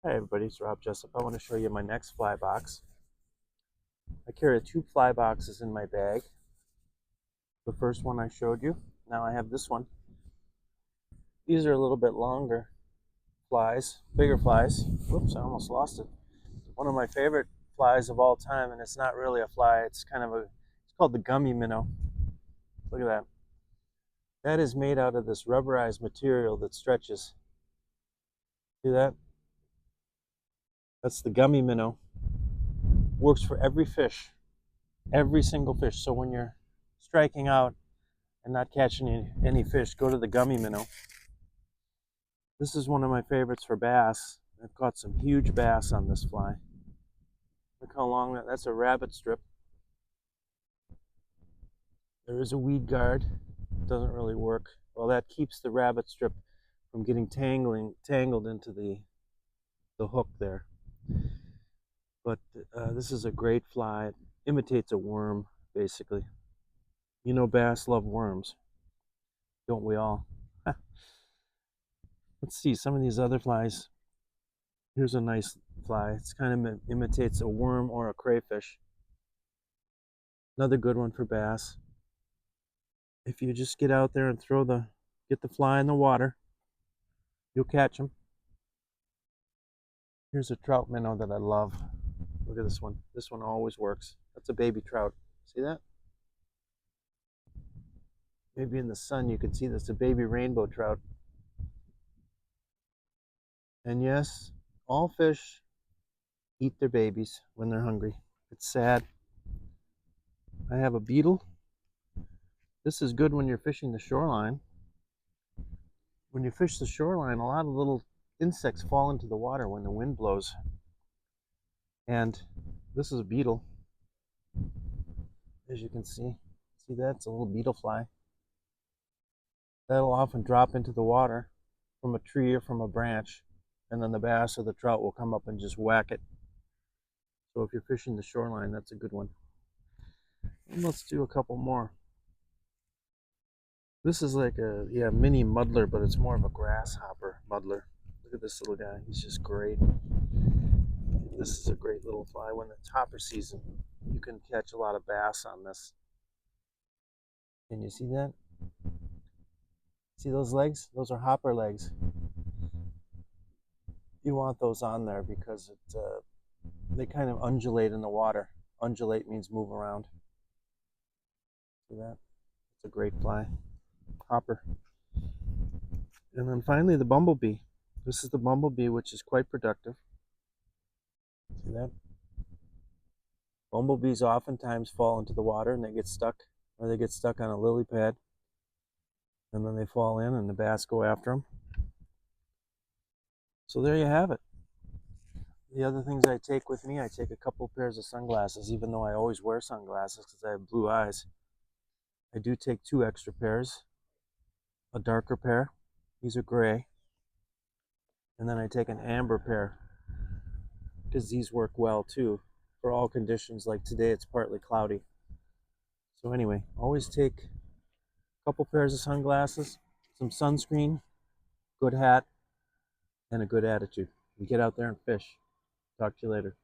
Hi everybody, it's Rob Jessup. I want to show you my next fly box. I carry two fly boxes in my bag. The first one I showed you. Now I have this one. These are a little bit longer flies, bigger flies. Whoops, I almost lost it. One of my favorite flies of all time, and it's not really a fly. It's called the gummy minnow. Look at that. That is made out of this rubberized material that stretches. See that? That's the gummy minnow. Works for every fish, every single fish. So when you're striking out and not catching any fish, go to the gummy minnow. This is one of my favorites for bass. I've caught some huge bass on this fly. Look how long that's a rabbit strip. There is a weed guard. It doesn't really work. Well, that keeps the rabbit strip from getting tangled into the hook there. But this is a great fly. It imitates a worm, basically. You know bass love worms, don't we all? Let's see some of these other flies. Here's a nice fly. It's kind of imitates a worm or a crayfish. Another good one for bass. If you just get out there and get the fly in the water, you'll catch them. Here's a trout minnow that I love. Look at this one. This one always works. That's a baby trout. See that? Maybe in the sun you can see that's a baby rainbow trout. And yes, all fish eat their babies when they're hungry. It's sad. I have a beetle. This is good when you're fishing the shoreline. When you fish the shoreline, a lot of little insects fall into the water when the wind blows. And this is a beetle. As you can see that? It's a little beetle fly. That'll often drop into the water from a tree or from a branch, and then the bass or the trout will come up and just whack it. So if you're fishing the shoreline, that's a good one. And let's do a couple more. This is like a mini muddler, but it's more of a grasshopper muddler. Look at this little guy. He's just great. This is a great little fly. When it's hopper season, you can catch a lot of bass on this. Can you see that? See those legs? Those are hopper legs. You want those on there because they kind of undulate in the water. Undulate means move around. See that? It's a great fly. Hopper. And then finally the bumblebee. This is the bumblebee, which is quite productive. See that? Bumblebees oftentimes fall into the water and they get stuck, or they get stuck on a lily pad. And then they fall in and the bass go after them. So there you have it. The other things I take with me, I take a couple pairs of sunglasses, even though I always wear sunglasses because I have blue eyes. I do take two extra pairs, a darker pair. These are gray. And then I take an amber pair because these work well too for all conditions. Like today, it's partly cloudy. So anyway, always take a couple pairs of sunglasses, some sunscreen, good hat, and a good attitude. And get out there and fish. Talk to you later.